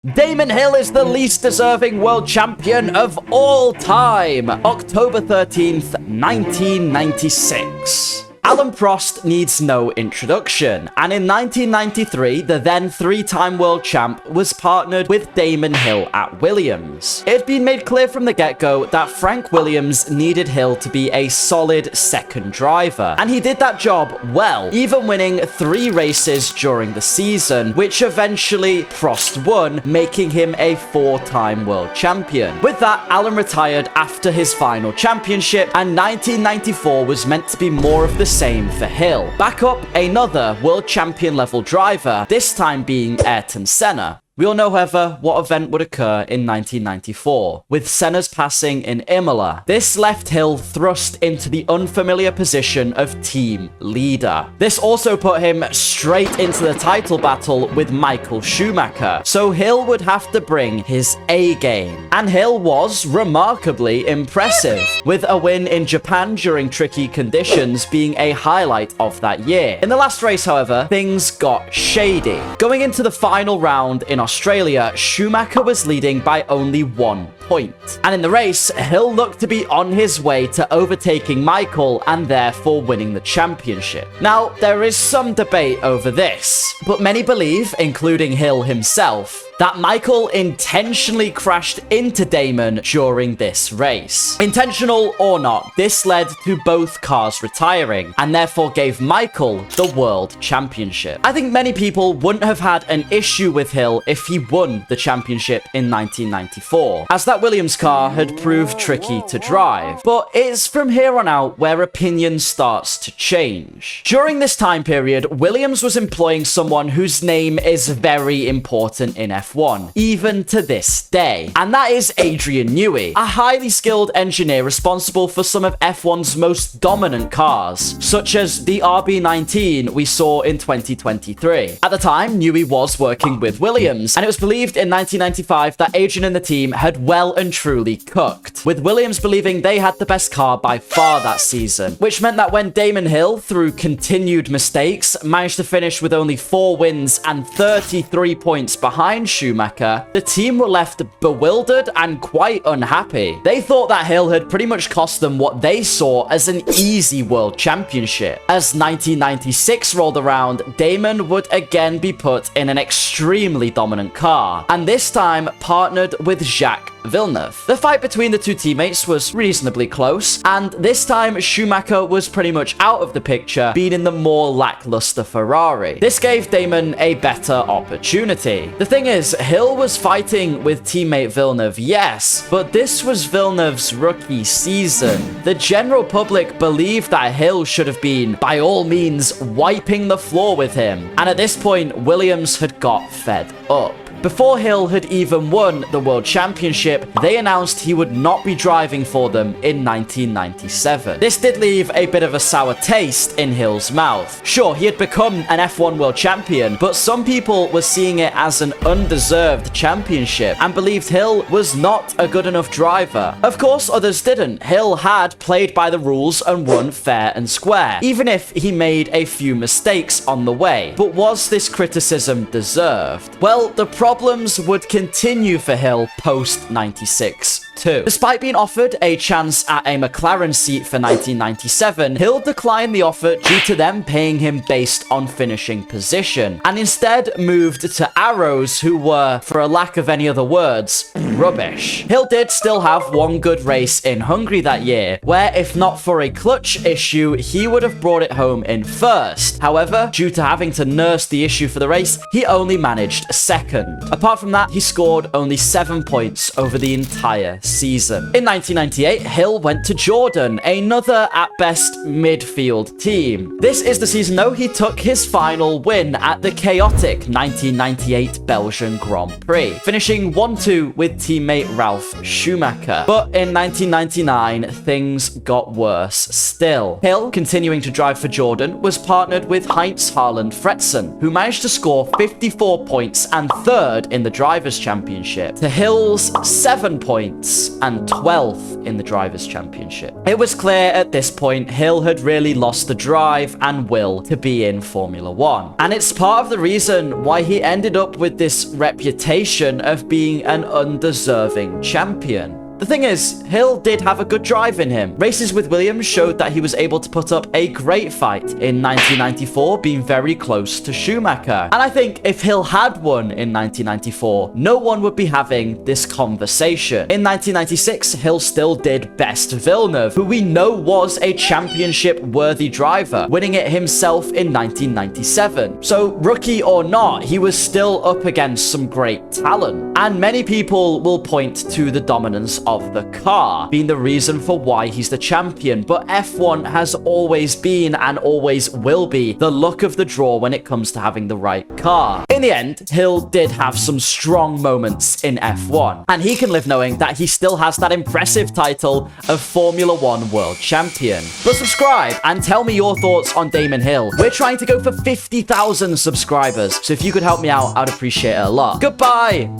Damon Hill is the least deserving world champion of all time. October 13th, 1996. Alain Prost needs no introduction, and in 1993, the then three-time world champ was partnered with Damon Hill at Williams. It had been made clear from the get-go that Frank Williams needed Hill to be a solid second driver, and he did that job well, even winning 3 races during the season, which eventually Prost won, making him a 4-time world champion. With that, Alain retired after his final championship, and 1994 was meant to be more of the same for Hill. Back up another world champion level driver, this time being Ayrton Senna. We all know, however, what event would occur in 1994, with Senna's passing in Imola. This left Hill thrust into the unfamiliar position of team leader. This also put him straight into the title battle with Michael Schumacher, so Hill would have to bring his A game. And Hill was remarkably impressive, with a win in Japan during tricky conditions being a highlight of that year. In the last race, however, things got shady. Going into the final round in Australia, Schumacher was leading by only 1 point. And in the race, Hill looked to be on his way to overtaking Michael and therefore winning the championship. Now, there is some debate over this, but many believe, including Hill himself, that Michael intentionally crashed into Damon during this race. Intentional or not, this led to both cars retiring, and therefore gave Michael the world championship. I think many people wouldn't have had an issue with Hill if he won the championship in 1994, as that Williams car had proved tricky to drive. But it's from here on out where opinion starts to change. During this time period, Williams was employing someone whose name is very important in F1, even to this day, and that is Adrian Newey, a highly skilled engineer responsible for some of F1's most dominant cars, such as the RB19 we saw in 2023. At the time, Newey was working with Williams, and it was believed in 1995 that Adrian and the team had well and truly cooked, with Williams believing they had the best car by far that season, which meant that when Damon Hill, through continued mistakes, managed to finish with only 4 wins and 33 points behind Schumacher, the team were left bewildered and quite unhappy. They thought that Hill had pretty much cost them what they saw as an easy world championship. As 1996 rolled around, Damon would again be put in an extremely dominant car, and this time partnered with Jacques Villeneuve. The fight between the two teammates was reasonably close, and this time Schumacher was pretty much out of the picture, being in the more lackluster Ferrari. This gave Damon a better opportunity. The thing is, Hill was fighting with teammate Villeneuve, yes, but this was Villeneuve's rookie season. The general public believed that Hill should have been, by all means, wiping the floor with him, and at this point, Williams had got fed up. Before Hill had even won the World Championship, they announced he would not be driving for them in 1997. This did leave a bit of a sour taste in Hill's mouth. Sure, he had become an F1 World Champion, but some people were seeing it as an undeserved championship and believed Hill was not a good enough driver. Of course, others didn't. Hill had played by the rules and won fair and square, even if he made a few mistakes on the way. But was this criticism deserved? Well, the problems would continue for Hill post-96 too. Despite being offered a chance at a McLaren seat for 1997, Hill declined the offer due to them paying him based on finishing position, and instead moved to Arrows, who were, for a lack of any other words, rubbish. Hill did still have one good race in Hungary that year, where if not for a clutch issue, he would have brought it home in first. However, due to having to nurse the issue for the race, he only managed second. Apart from that, he scored only 7 points over the entire season. In 1998, Hill went to Jordan, another at best midfield team. This is the season though he took his final win at the chaotic 1998 Belgian Grand Prix, finishing 1-2 with teammate Ralph Schumacher. But in 1999, things got worse still. Hill, continuing to drive for Jordan, was partnered with Heinz-Harland Frentzen, who managed to score 54 points and third in the Drivers' Championship, to Hill's 7 points and 12th in the Drivers' Championship. It was clear at this point Hill had really lost the drive and will to be in Formula 1. And it's part of the reason why he ended up with this reputation of being an undeserving champion. The thing is, Hill did have a good drive in him. Races with Williams showed that he was able to put up a great fight in 1994, being very close to Schumacher. And I think if Hill had won in 1994, no one would be having this conversation. In 1996, Hill still did best Villeneuve, who we know was a championship-worthy driver, winning it himself in 1997. So, rookie or not, he was still up against some great talent. And many people will point to the dominance of the car being the reason for why he's the champion, but F1 has always been and always will be the luck of the draw when it comes to having the right car. In the end, Hill did have some strong moments in F1, and he can live knowing that he still has that impressive title of Formula 1 World Champion. But subscribe and tell me your thoughts on Damon Hill. We're trying to go for 50,000 subscribers, so if you could help me out, I'd appreciate it a lot. Goodbye!